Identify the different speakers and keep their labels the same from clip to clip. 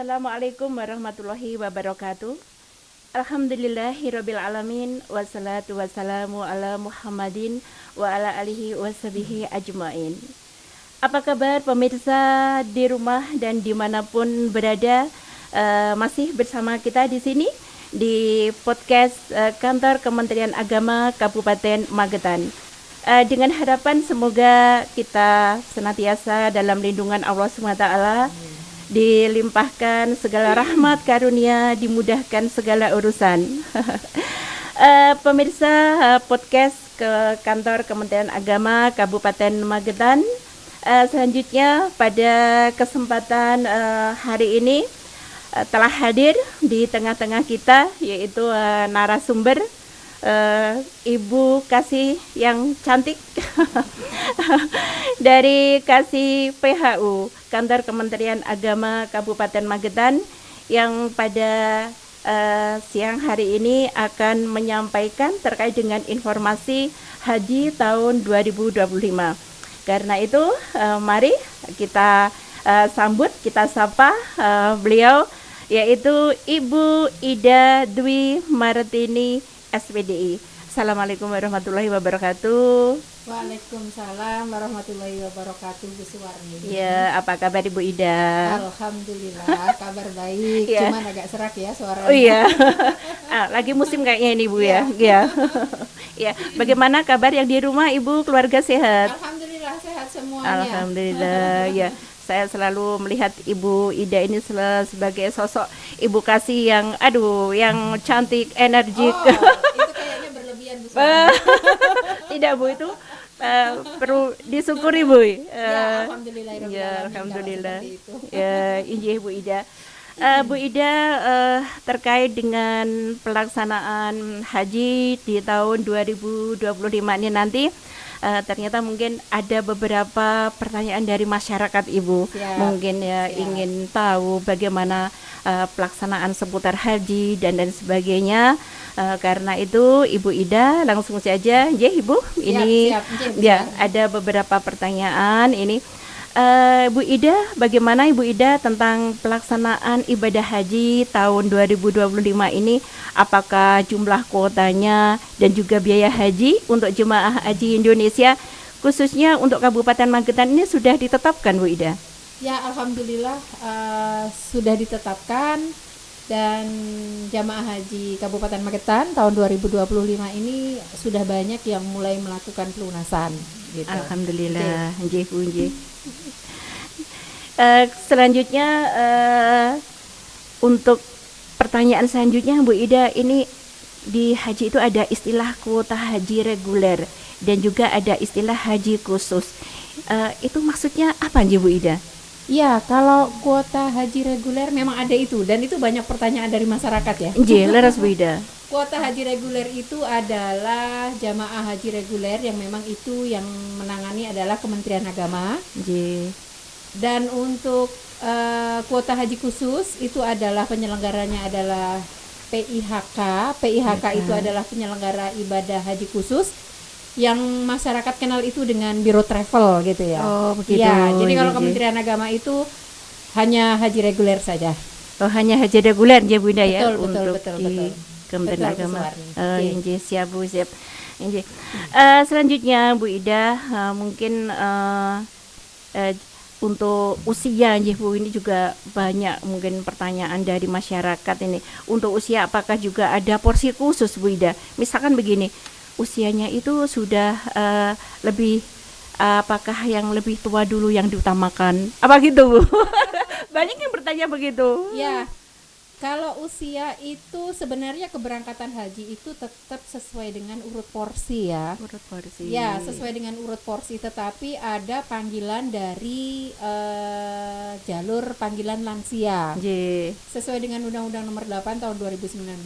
Speaker 1: Assalamualaikum warahmatullahi wabarakatuh. Alhamdulillahirabbil alamin wassalatu wassalamu ala Muhammadin wa ala alihi washabihi ajmain. Apa kabar pemirsa di rumah dan dimanapun berada? Masih bersama kita di sini di podcast Kantor Kementerian Agama Kabupaten Magetan. Dengan harapan semoga kita senantiasa dalam lindungan Allah SWT, dilimpahkan segala rahmat karunia, dimudahkan segala urusan. Pemirsa podcast ke Kantor Kementerian Agama Kabupaten Magetan, selanjutnya pada kesempatan hari ini telah hadir di tengah-tengah kita, yaitu narasumber Ibu Kasih yang cantik dari Kasih PHU Kantor Kementerian Agama Kabupaten Magetan, yang pada siang hari ini akan menyampaikan terkait dengan informasi haji tahun 2025. Karena itu mari kita sambut, kita sapa beliau, yaitu Ibu Ida Dwi Martini SPDI. Assalamualaikum warahmatullahi wabarakatuh.
Speaker 2: Waalaikumsalam warahmatullahi wabarakatuh, Bu Suwarni.
Speaker 1: Ya, apa kabar Ibu Ida?
Speaker 2: Alhamdulillah, kabar baik.
Speaker 1: Ya.
Speaker 2: Cuman agak serak ya suaranya.
Speaker 1: Oh iya. Lagi musim kayaknya ini Bu ya. Iya. Ya, bagaimana kabar yang di rumah Ibu, keluarga sehat?
Speaker 2: Alhamdulillah sehat semuanya.
Speaker 1: Alhamdulillah. Ya. Saya selalu melihat Ibu Ida ini sebagai sosok Ibu Kasih yang yang cantik, energik.
Speaker 2: Oh, itu kayaknya berlebihan, Bu Suwarni.
Speaker 1: Tidak Bu, itu perlu disyukuri Bu.
Speaker 2: Ya, alhamdulillah.
Speaker 1: Ya, alhamdulillah.
Speaker 2: Seperti itu.
Speaker 1: Ya, injih Bu Ida. Bu Ida, terkait dengan pelaksanaan haji di tahun 2025 ini nanti, ternyata mungkin ada beberapa pertanyaan dari masyarakat Ibu. Mungkin ya ingin tahu bagaimana pelaksanaan seputar haji dan sebagainya. Karena itu Ibu Ida langsung saja, ya Ibu, ini
Speaker 2: siap.
Speaker 1: ya ada beberapa pertanyaan ini. Bu Ida, bagaimana Ibu Ida tentang pelaksanaan ibadah haji tahun 2025 ini? Apakah jumlah kuotanya dan juga biaya haji untuk jemaah haji Indonesia, khususnya untuk Kabupaten Magetan ini sudah ditetapkan Bu Ida?
Speaker 2: Ya, alhamdulillah sudah ditetapkan, dan jamaah haji Kabupaten Magetan tahun 2025 ini sudah banyak yang mulai melakukan pelunasan gitu.
Speaker 1: Alhamdulillah, nggih Bu nggih. Selanjutnya untuk pertanyaan selanjutnya Bu Ida, ini di haji itu ada istilah kuota haji reguler dan juga ada istilah haji khusus. Itu maksudnya apa Bu Ida?
Speaker 2: Ya, kalau kuota haji reguler memang ada itu, dan itu banyak pertanyaan dari masyarakat ya.
Speaker 1: Nggih, leres Bu Ida.
Speaker 2: Kuota haji reguler itu adalah jamaah haji reguler yang memang itu yang menangani adalah Kementerian Agama.
Speaker 1: Nggih.
Speaker 2: Dan untuk kuota haji khusus itu adalah penyelenggaranya adalah PIHK. PIHK itu adalah penyelenggara ibadah haji khusus yang masyarakat kenal itu dengan Biro Travel gitu ya.
Speaker 1: Oh, begitu.
Speaker 2: Ya, jadi kalau Kementerian Agama itu hanya haji reguler saja.
Speaker 1: Oh, hanya haji reguler ya Bu Ida ya,
Speaker 2: Betul.
Speaker 1: di Kementerian
Speaker 2: Betul,
Speaker 1: Agama.
Speaker 2: Bu Suwarni.
Speaker 1: Nggih, siap Bu, siap. Nggih. Selanjutnya Bu Ida, mungkin untuk usia nggih Bu, ini juga banyak mungkin pertanyaan dari masyarakat ini. Untuk usia apakah juga ada porsi khusus Bu Ida? Misalkan begini, usianya itu sudah lebih, apakah yang lebih tua dulu yang diutamakan? Apa gitu Bu? Banyak yang bertanya begitu.
Speaker 2: Ya, kalau usia itu sebenarnya keberangkatan haji itu tetap sesuai dengan urut porsi ya.
Speaker 1: Urut porsi.
Speaker 2: Ya, sesuai dengan urut porsi, tetapi ada panggilan dari jalur panggilan lansia.
Speaker 1: Nggih.
Speaker 2: Sesuai dengan Undang-Undang Nomor 8 Tahun 2019,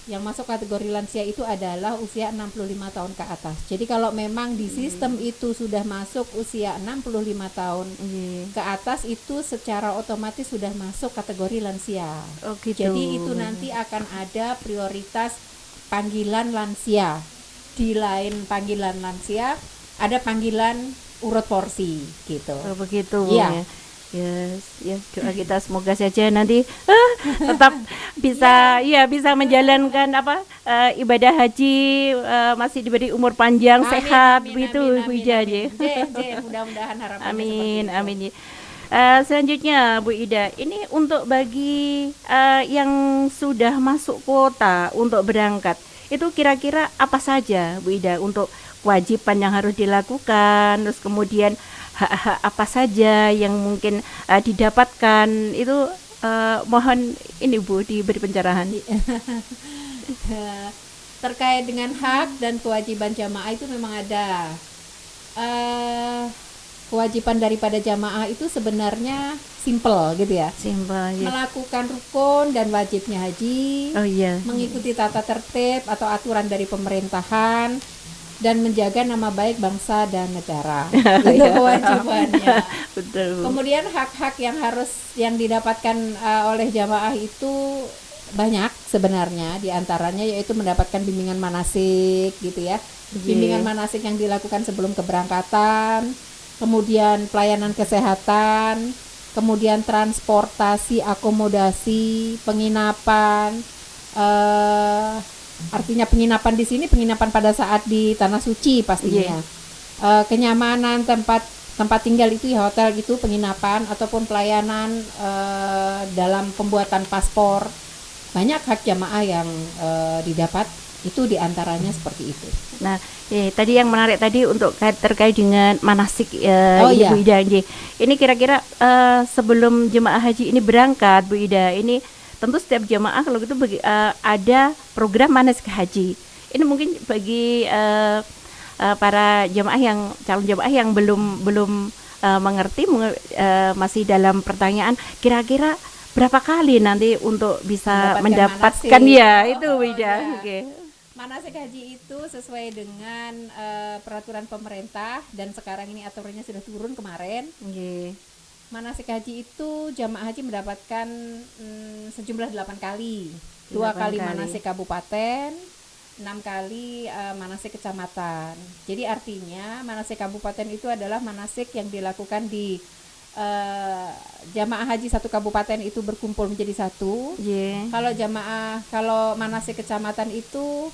Speaker 2: yang masuk kategori lansia itu adalah usia 65 tahun ke atas. Jadi kalau memang di sistem itu sudah masuk usia 65 tahun ke atas, itu secara otomatis sudah masuk kategori lansia.
Speaker 1: Oh gitu.
Speaker 2: Jadi itu nanti akan ada prioritas panggilan lansia. Di lain panggilan lansia ada panggilan urut porsi gitu.
Speaker 1: Oh begitu.
Speaker 2: Iya.
Speaker 1: Yes, doa kita semoga saja nanti tetap bisa bisa menjalankan ibadah haji, masih diberi umur panjang, sehat begitu Bu Ida.
Speaker 2: Mudah-mudahan harapannya
Speaker 1: Amin,
Speaker 2: seperti itu.
Speaker 1: amin. Selanjutnya Bu Ida, ini untuk bagi yang sudah masuk kuota untuk berangkat, itu kira-kira apa saja Bu Ida untuk kewajiban yang harus dilakukan, terus kemudian hak-hak apa saja yang mungkin didapatkan itu, mohon ini Bu diberi pencerahan.
Speaker 2: Terkait dengan hak dan kewajiban jamaah itu memang ada. Kewajiban daripada jamaah itu sebenarnya simple gitu ya.
Speaker 1: Simpel ya.
Speaker 2: Melakukan rukun dan wajibnya haji,
Speaker 1: Oh iya.
Speaker 2: mengikuti tata tertib atau aturan dari pemerintahan, dan menjaga nama baik bangsa dan negara. Itu kewajibannya.
Speaker 1: Betul.
Speaker 2: Kemudian hak-hak yang didapatkan oleh jamaah itu banyak sebenarnya, diantaranya yaitu mendapatkan bimbingan manasik gitu ya. Bimbingan manasik yang dilakukan sebelum keberangkatan, kemudian pelayanan kesehatan, kemudian transportasi, akomodasi, penginapan. Artinya penginapan di sini penginapan pada saat di tanah suci pastinya. Kenyamanan tempat tinggal itu ya, hotel gitu, penginapan ataupun pelayanan dalam pembuatan paspor. Banyak hak jamaah yang didapat, itu diantaranya seperti itu.
Speaker 1: Nah, tadi yang menarik tadi untuk terkait dengan manasik Bu Ida. Ini kira-kira sebelum jemaah haji ini berangkat Bu Ida, ini tentu setiap jemaah kalau gitu ada program manasik haji. Ini mungkin bagi para calon jemaah yang belum mengerti, masih dalam pertanyaan, kira-kira berapa kali nanti untuk bisa mendapatkan itu Bu Ida.
Speaker 2: Manasik haji itu sesuai dengan peraturan pemerintah, dan sekarang ini aturannya sudah turun kemarin. Manasik haji itu jamaah haji mendapatkan sejumlah 8 kali. 2 kali manasik kabupaten, 6 kali manasik kecamatan. Jadi artinya manasik kabupaten itu adalah manasik yang dilakukan di jamaah haji satu kabupaten itu berkumpul menjadi satu. Kalau manasik kecamatan itu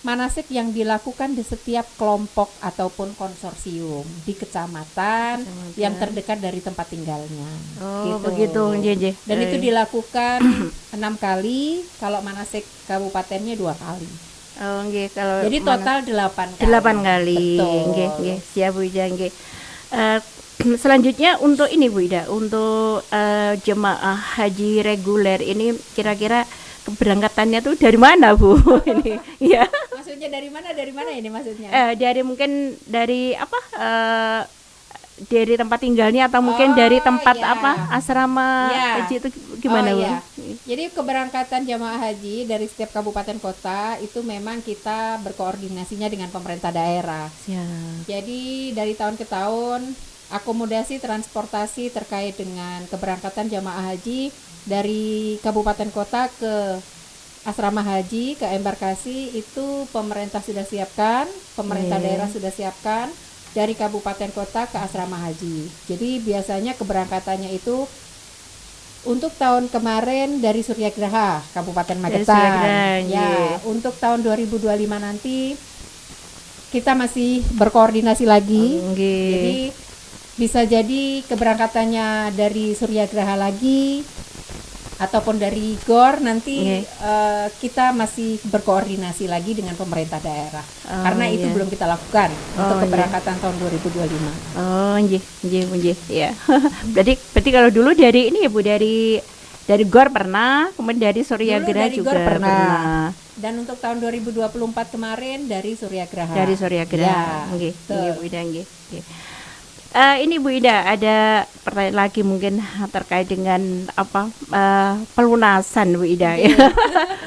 Speaker 2: manasik yang dilakukan di setiap kelompok ataupun konsorsium di kecamatan yang terdekat dari tempat tinggalnya.
Speaker 1: Begitu.
Speaker 2: Dan itu dilakukan 6 kali, kalau manasik kabupatennya 2 kali. Jadi total 8 kali.
Speaker 1: 8 kali.
Speaker 2: Betul.
Speaker 1: Siap Bu Ida. Selanjutnya untuk ini Bu Ida, untuk jemaah haji reguler ini kira-kira keberangkatannya tuh dari mana Bu? Ini ya.
Speaker 2: Maksudnya dari mana ini maksudnya?
Speaker 1: Dari mungkin dari dari tempat tinggalnya atau mungkin dari tempat asrama haji itu gimana Bu?
Speaker 2: Jadi keberangkatan jamaah haji dari setiap kabupaten kota itu memang kita berkoordinasinya dengan pemerintah daerah. Jadi dari tahun ke tahun akomodasi transportasi terkait dengan keberangkatan jamaah haji dari kabupaten kota ke asrama haji, ke embarkasi, itu pemerintah sudah siapkan, pemerintah daerah sudah siapkan, dari kabupaten kota ke asrama haji. Jadi biasanya keberangkatannya itu untuk tahun kemarin dari Suryagraha, Kabupaten Magetan. Untuk tahun 2025 nanti kita masih berkoordinasi lagi. Jadi bisa jadi keberangkatannya dari Suryagraha lagi ataupun dari GOR nanti. Kita masih berkoordinasi lagi dengan pemerintah daerah karena itu belum kita lakukan untuk keberangkatan tahun 2025. Berarti kalau dulu dari ini ya Bu, dari GOR pernah, kemudian dari Suryagraha juga pernah. Dan untuk tahun 2024 kemarin dari Suryagraha.
Speaker 1: Bu Ida. Ini Bu Ida, ada pertanyaan lagi mungkin terkait dengan pelunasan Bu Ida ya.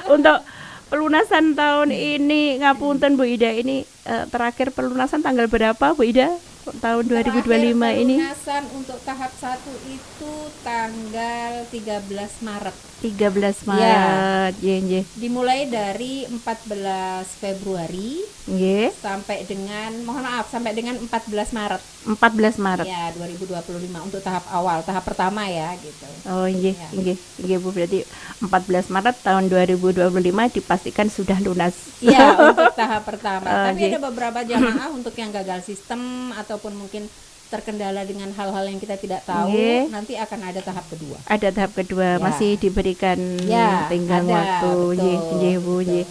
Speaker 1: Untuk pelunasan tahun ini ngapunten Bu Ida, ini terakhir pelunasan tanggal berapa Bu Ida? tahun
Speaker 2: Terakhir
Speaker 1: 2025 ini?
Speaker 2: pelunasan untuk tahap 1 itu tanggal 13 Maret.
Speaker 1: 13
Speaker 2: Ya,
Speaker 1: Maret. Nggih,
Speaker 2: dimulai dari 14 Februari
Speaker 1: nggih.
Speaker 2: sampai dengan, mohon maaf, sampai dengan 14 Maret
Speaker 1: 14 Maret.
Speaker 2: ya 2025 untuk tahap awal, tahap pertama ya gitu.
Speaker 1: Oh, nggih,
Speaker 2: Ya.
Speaker 1: nggih Bu, berarti 14 Maret tahun 2025 dipastikan sudah lunas.
Speaker 2: Iya, untuk tahap pertama. Tapi
Speaker 1: Oke.
Speaker 2: ada beberapa jamaah untuk yang gagal sistem ataupun mungkin terkendala dengan hal-hal yang kita tidak tahu,
Speaker 1: Nggih.
Speaker 2: nanti akan ada tahap kedua.
Speaker 1: Ada tahap kedua,
Speaker 2: Ya.
Speaker 1: masih diberikan
Speaker 2: Ya,
Speaker 1: tenggang
Speaker 2: ada,
Speaker 1: waktu.
Speaker 2: betul,
Speaker 1: Nggih, Bu,
Speaker 2: betul.
Speaker 1: nggih.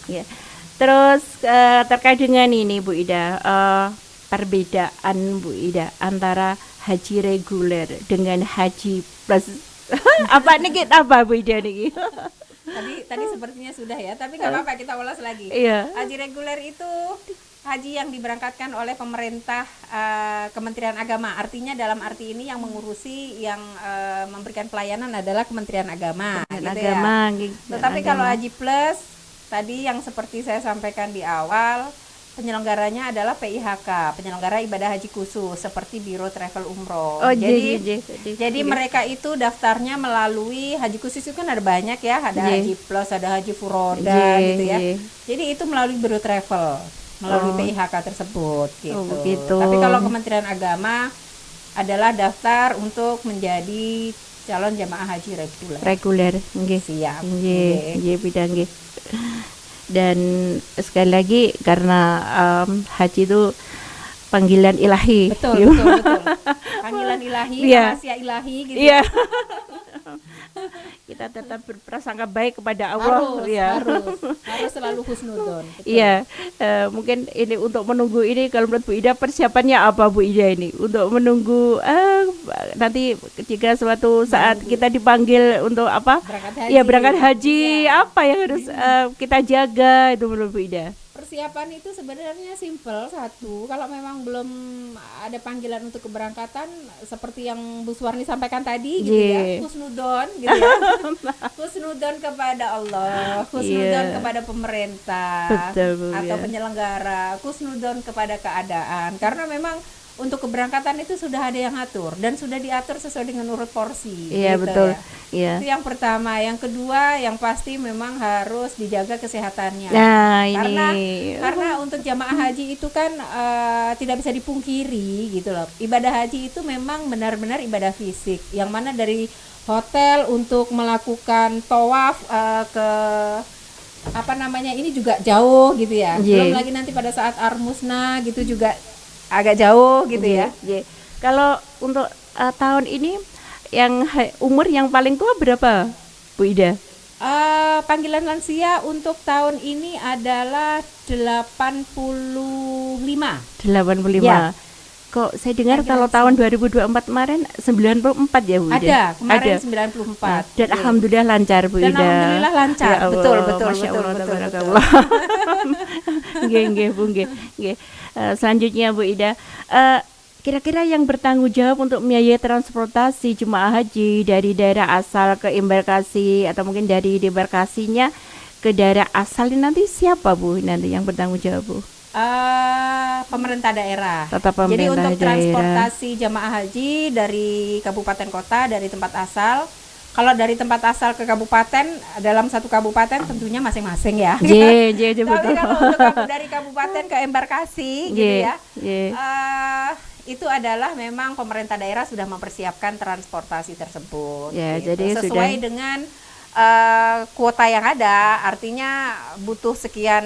Speaker 1: Ya. Terus terkait dengan ini Bu Ida, perbedaan Bu Ida antara haji reguler dengan haji plus. Apa nih kita apa Bu Ida nih?
Speaker 2: Tadi sepertinya sudah ya, tapi nggak apa-apa, kita ulas lagi.
Speaker 1: Iya.
Speaker 2: Haji reguler itu haji yang diberangkatkan oleh pemerintah, Kementerian Agama. Artinya dalam arti ini yang mengurusi, yang memberikan pelayanan adalah Kementerian Agama.
Speaker 1: Dan
Speaker 2: gitu
Speaker 1: agama,
Speaker 2: ya.
Speaker 1: nggih, dan
Speaker 2: Tetapi kalau
Speaker 1: agama.
Speaker 2: haji plus tadi yang seperti saya sampaikan di awal, penyelenggaranya adalah PIHK, penyelenggara ibadah haji khusus seperti Biro Travel Umroh.
Speaker 1: Oh,
Speaker 2: Jadi
Speaker 1: jadi
Speaker 2: mereka itu daftarnya melalui haji khusus itu kan ada banyak ya, ada
Speaker 1: Iya.
Speaker 2: haji plus, ada haji furoda
Speaker 1: Iya,
Speaker 2: gitu ya.
Speaker 1: iya.
Speaker 2: Jadi itu melalui Biro Travel, melalui
Speaker 1: Oh.
Speaker 2: PIHK tersebut gitu.
Speaker 1: Oh, begitu.
Speaker 2: Tapi kalau Kementerian Agama adalah daftar untuk menjadi calon jamaah haji reguler.
Speaker 1: reguler, nggih.
Speaker 2: Siap.
Speaker 1: Nggih, nggih bidang nggih. Dan sekali lagi karena haji itu panggilan ilahi.
Speaker 2: Betul, betul, betul. Panggilan ilahi,
Speaker 1: Iya.
Speaker 2: rahasia ilahi gitu.
Speaker 1: Iya. Kita tetap berprasangka baik kepada Allah, ya.
Speaker 2: harus selalu husnudzon. Betul.
Speaker 1: Iya, mungkin ini untuk menunggu ini, kalau menurut Bu Ida persiapannya apa Bu Ida ini untuk menunggu nanti jika suatu saat kita dipanggil untuk apa?
Speaker 2: Berangkat haji.
Speaker 1: Ya, berangkat haji,
Speaker 2: Iya.
Speaker 1: apa yang harus kita jaga itu menurut Bu Ida?
Speaker 2: Persiapan itu sebenarnya simple. Satu, kalau memang belum ada panggilan untuk keberangkatan seperti yang Bu Suwarni sampaikan tadi gitu ya,
Speaker 1: Iya.
Speaker 2: husnudon gitu ya. Husnudon kepada Allah, husnudon
Speaker 1: Iya.
Speaker 2: kepada pemerintah
Speaker 1: Betul, Bu,
Speaker 2: atau
Speaker 1: ya.
Speaker 2: penyelenggara, husnudon kepada keadaan. Karena memang untuk keberangkatan itu sudah ada yang atur dan sudah diatur sesuai dengan urut porsi.
Speaker 1: Iya,
Speaker 2: gitu
Speaker 1: betul.
Speaker 2: ya.
Speaker 1: Iya.
Speaker 2: Itu yang pertama. Yang kedua, yang pasti memang harus dijaga kesehatannya.
Speaker 1: Nah,
Speaker 2: Karena
Speaker 1: ini
Speaker 2: untuk jamaah haji itu kan tidak bisa dipungkiri gitu loh. Ibadah haji itu memang benar-benar ibadah fisik, yang mana dari hotel untuk melakukan tawaf ke apa namanya ini juga jauh gitu ya.
Speaker 1: Iya.
Speaker 2: Belum lagi nanti pada saat armusna gitu juga agak jauh gitu ya.
Speaker 1: Iya. Kalau untuk tahun ini yang umur yang paling tua berapa Bu Ida?
Speaker 2: Panggilan lansia untuk tahun ini adalah 85.
Speaker 1: 85.
Speaker 2: Ya.
Speaker 1: Kok saya dengar
Speaker 2: Panggilan
Speaker 1: kalau tahun 2024 kemarin 94 ya Bu Ida?
Speaker 2: Ada, kemarin
Speaker 1: Ada.
Speaker 2: 94.
Speaker 1: Dan
Speaker 2: Iya.
Speaker 1: alhamdulillah lancar Bu
Speaker 2: Dan
Speaker 1: Ida.
Speaker 2: alhamdulillah lancar.
Speaker 1: Ya Allah,
Speaker 2: Betul, betul,
Speaker 1: Masya
Speaker 2: betul,
Speaker 1: Allah,
Speaker 2: betul,
Speaker 1: tabarakallah. Nggih, nggih Bu, nggih. Nggih. Selanjutnya Bu Ida, kira-kira yang bertanggung jawab untuk biaya transportasi jemaah haji dari daerah asal ke embarkasi atau mungkin dari embarkasinya ke daerah asal ini nanti siapa Bu nanti yang bertanggung jawab Bu?
Speaker 2: Pemerintah daerah.
Speaker 1: Tetap
Speaker 2: Jadi
Speaker 1: pemerintah
Speaker 2: untuk
Speaker 1: daerah.
Speaker 2: transportasi jamaah haji dari kabupaten kota, dari tempat asal. Kalau dari tempat asal ke kabupaten, dalam satu kabupaten tentunya masing-masing ya.
Speaker 1: J
Speaker 2: Tapi
Speaker 1: betul.
Speaker 2: kalau untuk dari kabupaten ke embarkasi gitu ya. Itu adalah memang pemerintah daerah sudah mempersiapkan transportasi tersebut.
Speaker 1: Ya,
Speaker 2: gitu.
Speaker 1: jadi
Speaker 2: sesuai
Speaker 1: sudah
Speaker 2: dengan kuota yang ada, artinya butuh sekian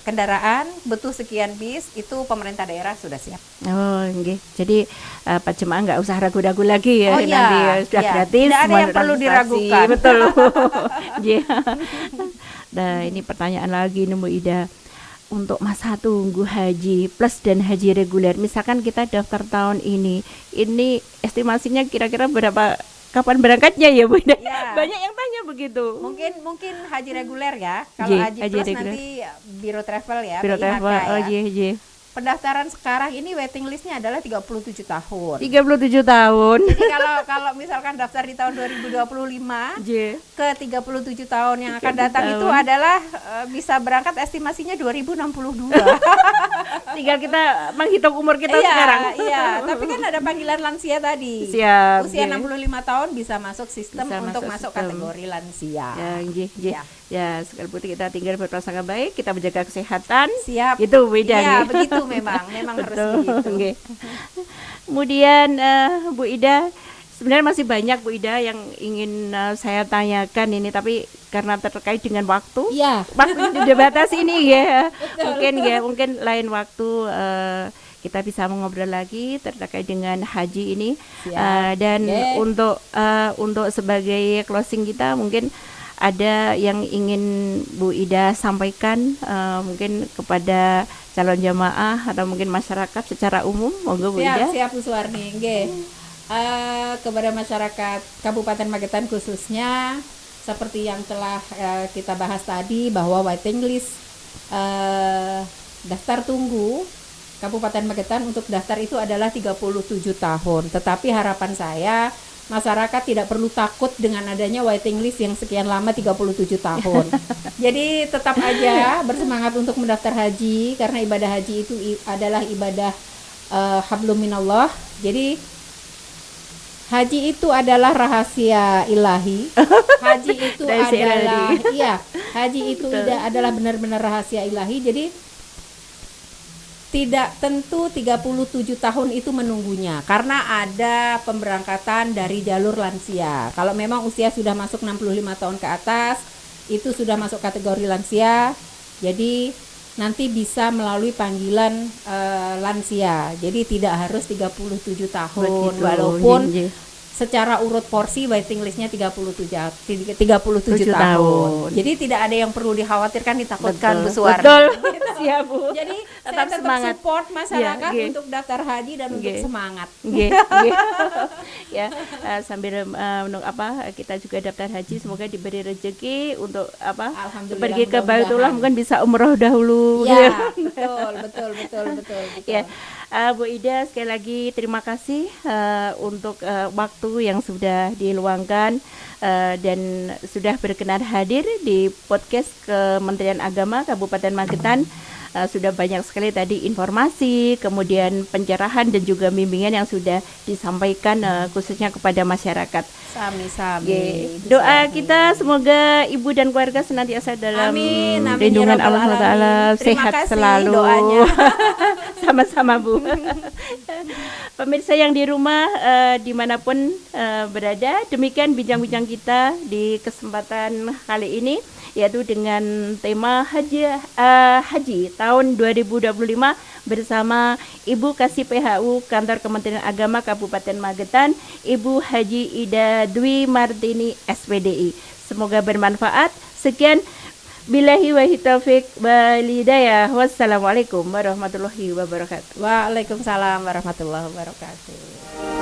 Speaker 2: kendaraan, butuh sekian bis, itu pemerintah daerah sudah siap.
Speaker 1: Oh, nggih. Jadi Pak jemaah nggak usah ragu-ragu lagi ya,
Speaker 2: Oh, iya,
Speaker 1: nanti sudah
Speaker 2: iya.
Speaker 1: gratis.
Speaker 2: Tidak ada
Speaker 1: semua
Speaker 2: yang perlu
Speaker 1: transportasi.
Speaker 2: diragukan.
Speaker 1: Betul. Iya. Nah, ini pertanyaan lagi nih Bu Ida. Untuk masa tunggu haji plus dan haji reguler, misalkan kita daftar tahun ini estimasinya kira-kira berapa, kapan berangkatnya ya Bu Ida?
Speaker 2: Ya.
Speaker 1: Banyak yang tanya begitu.
Speaker 2: Mungkin haji reguler ya. Kalau
Speaker 1: J,
Speaker 2: haji
Speaker 1: haji
Speaker 2: plus
Speaker 1: reguler.
Speaker 2: nanti Biro Travel ya,
Speaker 1: Biro
Speaker 2: PIHK
Speaker 1: travel, oh
Speaker 2: ya.
Speaker 1: iya.
Speaker 2: pendaftaran sekarang ini waiting listnya adalah 37 tahun.
Speaker 1: 37 tahun.
Speaker 2: Jadi kalau misalkan daftar di tahun 2025 ke 37 tahun yang akan datang itu adalah bisa berangkat estimasinya 2062.
Speaker 1: Tinggal kita menghitung umur kita sekarang.
Speaker 2: Iya, tapi kan ada panggilan lansia tadi.
Speaker 1: Siap.
Speaker 2: Usia 65 tahun bisa masuk sistem
Speaker 1: Bisa
Speaker 2: untuk
Speaker 1: masuk
Speaker 2: masuk
Speaker 1: sistem.
Speaker 2: kategori lansia.
Speaker 1: Ya, sekali putih kita tinggal berprasangka baik, kita menjaga kesehatan.
Speaker 2: Siap.
Speaker 1: Gitu beda.
Speaker 2: Iya, begitu memang harus begitu.
Speaker 1: Kemudian Bu Ida, sebenarnya masih banyak Bu Ida yang ingin saya tanyakan ini, tapi karena terkait dengan waktu, waktunya sudah batas ini ya. Mungkin lain waktu kita bisa mengobrol lagi terkait dengan haji ini. Dan untuk sebagai closing kita, mungkin ada yang ingin Bu Ida sampaikan mungkin kepada calon jamaah atau mungkin masyarakat secara umum, monggo Bu Ida.
Speaker 2: Siap Bu Suwarni. Kepada masyarakat Kabupaten Magetan khususnya, seperti yang telah kita bahas tadi, bahwa waiting list daftar tunggu Kabupaten Magetan untuk daftar itu adalah 37 tahun. Tetapi harapan saya, masyarakat tidak perlu takut dengan adanya waiting list yang sekian lama 37 tahun. Jadi tetap aja bersemangat untuk mendaftar haji, karena ibadah haji itu adalah ibadah hablum minallah. Jadi haji itu adalah rahasia ilahi. Haji itu haji itu adalah benar-benar rahasia ilahi. Jadi tidak tentu 37 tahun itu menunggunya, karena ada pemberangkatan dari jalur lansia. Kalau memang usia sudah masuk 65 tahun ke atas, itu sudah masuk kategori lansia. Jadi nanti bisa melalui panggilan lansia. Jadi tidak harus 37 tahun. Walaupun secara urut porsi waiting listnya 37 tahun. Jadi tidak ada yang perlu dikhawatirkan, ditakutkan Bu Suwarni.
Speaker 1: Betul. Siap Bu.
Speaker 2: Jadi
Speaker 1: tetap
Speaker 2: saya
Speaker 1: semangat
Speaker 2: support masyarakat untuk daftar haji dan untuk semangat.
Speaker 1: Sambil kita juga daftar haji, semoga diberi rezeki untuk pergi ke Baitullah, mungkin bisa umroh dahulu.
Speaker 2: Betul.
Speaker 1: Ya, Bu Ida, sekali lagi terima kasih untuk waktu yang sudah diluangkan dan sudah berkenan hadir di podcast Kementerian Agama Kabupaten Magetan. Sudah banyak sekali tadi informasi, kemudian pencerahan dan juga bimbingan yang sudah disampaikan khususnya kepada masyarakat.
Speaker 2: Sami-sami.
Speaker 1: Doa kita semoga ibu dan keluarga senantiasa dalam lindungan Allah Taala, sehat selalu. Doanya. Sama-sama Bu. Pemirsa yang di rumah dimanapun berada, demikian bincang-bincang kita di kesempatan kali ini, yaitu dengan tema haji tahun 2025 bersama Ibu Kasih PHU Kantor Kementerian Agama Kabupaten Magetan, Ibu Haji Ida Dwi Martini SPDI. Semoga bermanfaat. Sekian, billahi wa taufiq wal hidayah. Wassalamualaikum warahmatullahi wabarakatuh.
Speaker 2: Waalaikumsalam warahmatullahi wabarakatuh.